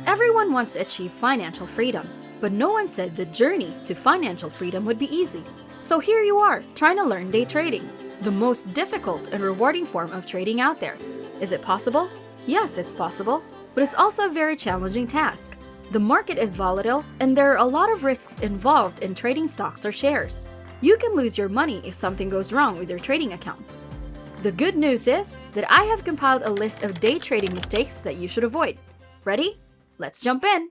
Everyone wants to achieve financial freedom, but no one said the journey to financial freedom would be easy. So here you are, trying to learn day trading, the most difficult and rewarding form of trading out there. Is it possible? Yes, it's possible, but it's also a very challenging task. The market is volatile, and there are a lot of risks involved in trading stocks or shares. You can lose your money if something goes wrong with your trading account. The good news is that I have compiled a list of day trading mistakes that you should avoid. Ready? Let's jump in!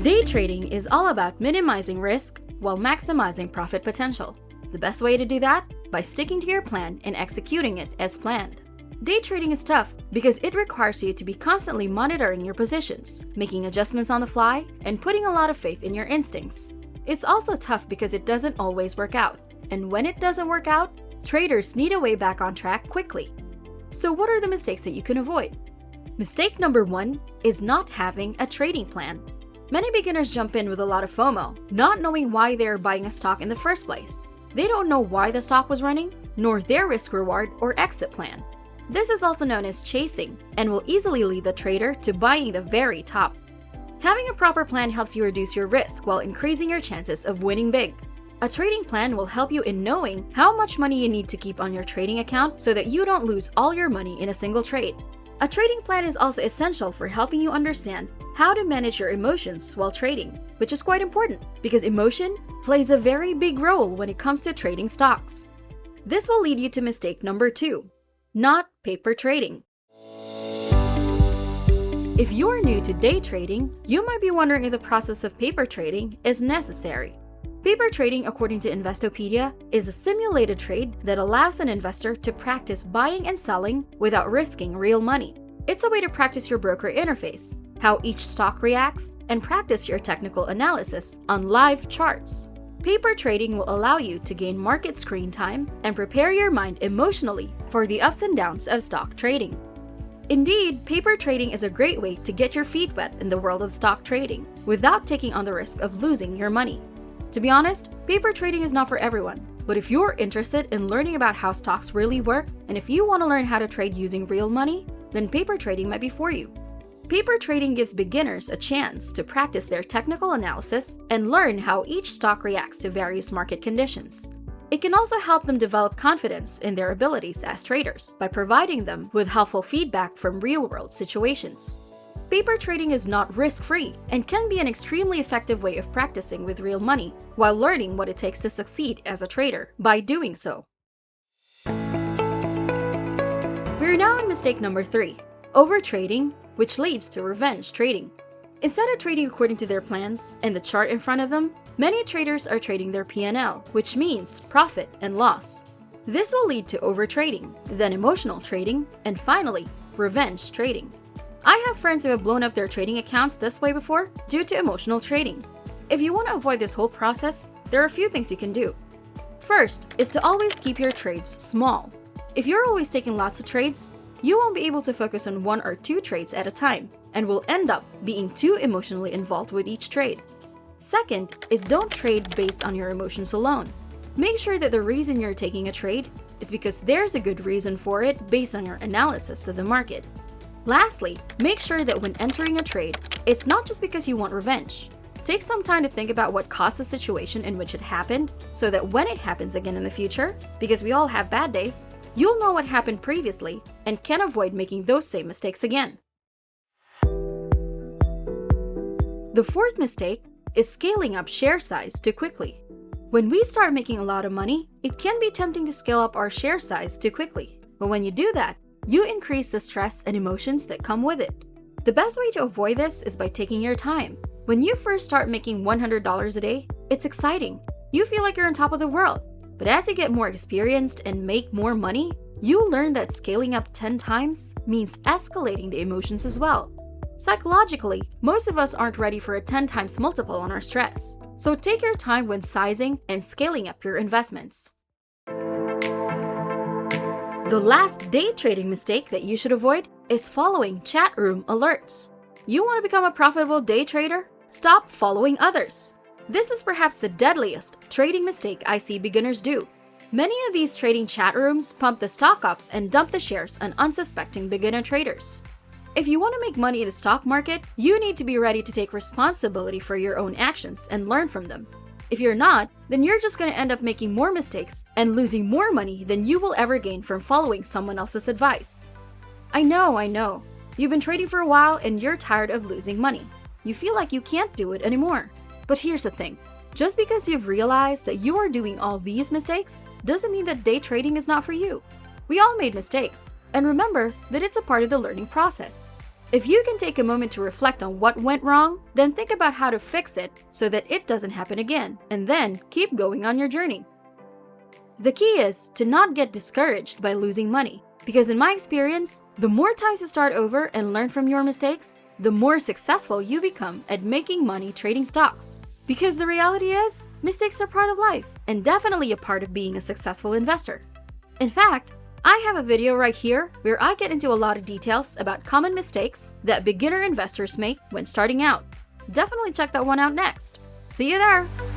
Day trading is all about minimizing risk while maximizing profit potential. The best way to do that? By sticking to your plan and executing it as planned. Day trading is tough because it requires you to be constantly monitoring your positions, making adjustments on the fly, and putting a lot of faith in your instincts. It's also tough because it doesn't always work out, and when it doesn't work out, traders need a way back on track quickly. So what are the mistakes that you can avoid? Mistake number 1 is not having a trading plan. Many beginners jump in with a lot of FOMO, not knowing why they are buying a stock in the first place. They don't know why the stock was running, nor their risk-reward or exit plan. This is also known as chasing and will easily lead the trader to buying the very top. Having a proper plan helps you reduce your risk while increasing your chances of winning big. A trading plan will help you in knowing how much money you need to keep on your trading account so that you don't lose all your money in a single trade. A trading plan is also essential for helping you understand how to manage your emotions while trading, which is quite important because emotion plays a very big role when it comes to trading stocks. This will lead you to mistake number 2, not paper trading. If you're new to day trading, you might be wondering if the process of paper trading is necessary. Paper trading, according to Investopedia, is a simulated trade that allows an investor to practice buying and selling without risking real money. It's a way to practice your broker interface, how each stock reacts, and practice your technical analysis on live charts. Paper trading will allow you to gain market screen time and prepare your mind emotionally for the ups and downs of stock trading. Indeed, paper trading is a great way to get your feet wet in the world of stock trading without taking on the risk of losing your money. To be honest, paper trading is not for everyone, but if you're interested in learning about how stocks really work, and if you want to learn how to trade using real money, then paper trading might be for you. Paper trading gives beginners a chance to practice their technical analysis and learn how each stock reacts to various market conditions. It can also help them develop confidence in their abilities as traders by providing them with helpful feedback from real-world situations. Paper trading is not risk-free and can be an extremely effective way of practicing with real money while learning what it takes to succeed as a trader by doing so. We're now on mistake number 3, overtrading, which leads to revenge trading. Instead of trading according to their plans and the chart in front of them, many traders are trading their P&L, which means profit and loss. This will lead to overtrading, then emotional trading, and finally, revenge trading. I have friends who have blown up their trading accounts this way before due to emotional trading. If you want to avoid this whole process, there are a few things you can do. First is to always keep your trades small. If you're always taking lots of trades, you won't be able to focus on 1 or 2 trades at a time and will end up being too emotionally involved with each trade. Second is don't trade based on your emotions alone. Make sure that the reason you're taking a trade is because there's a good reason for it based on your analysis of the market. Lastly, make sure that when entering a trade, it's not just because you want revenge. Take some time to think about what caused the situation in which it happened so that when it happens again in the future, because we all have bad days, you'll know what happened previously and can avoid making those same mistakes again. The fourth mistake is scaling up share size too quickly. When we start making a lot of money, it can be tempting to scale up our share size too quickly. But when you do that, you increase the stress and emotions that come with it. The best way to avoid this is by taking your time. When you first start making $100 a day, it's exciting. You feel like you're on top of the world. But as you get more experienced and make more money, you learn that scaling up 10 times means escalating the emotions as well. Psychologically, most of us aren't ready for a 10 times multiple on our stress. So take your time when sizing and scaling up your investments. The last day trading mistake that you should avoid is following chat room alerts. You want to become a profitable day trader? Stop following others. This is perhaps the deadliest trading mistake I see beginners do. Many of these trading chat rooms pump the stock up and dump the shares on unsuspecting beginner traders. If you want to make money in the stock market, you need to be ready to take responsibility for your own actions and learn from them. If you're not, then you're just going to end up making more mistakes and losing more money than you will ever gain from following someone else's advice. I know. You've been trading for a while and you're tired of losing money. You feel like you can't do it anymore. But here's the thing. Just because you've realized that you are doing all these mistakes doesn't mean that day trading is not for you. We all made mistakes. And remember that it's a part of the learning process. If you can take a moment to reflect on what went wrong, then think about how to fix it so that it doesn't happen again, and then keep going on your journey. The key is to not get discouraged by losing money, because in my experience, the more times you start over and learn from your mistakes, the more successful you become at making money trading stocks. Because the reality is, mistakes are part of life, and definitely a part of being a successful investor. In fact, I have a video right here where I get into a lot of details about common mistakes that beginner investors make when starting out. Definitely check that one out next. See you there!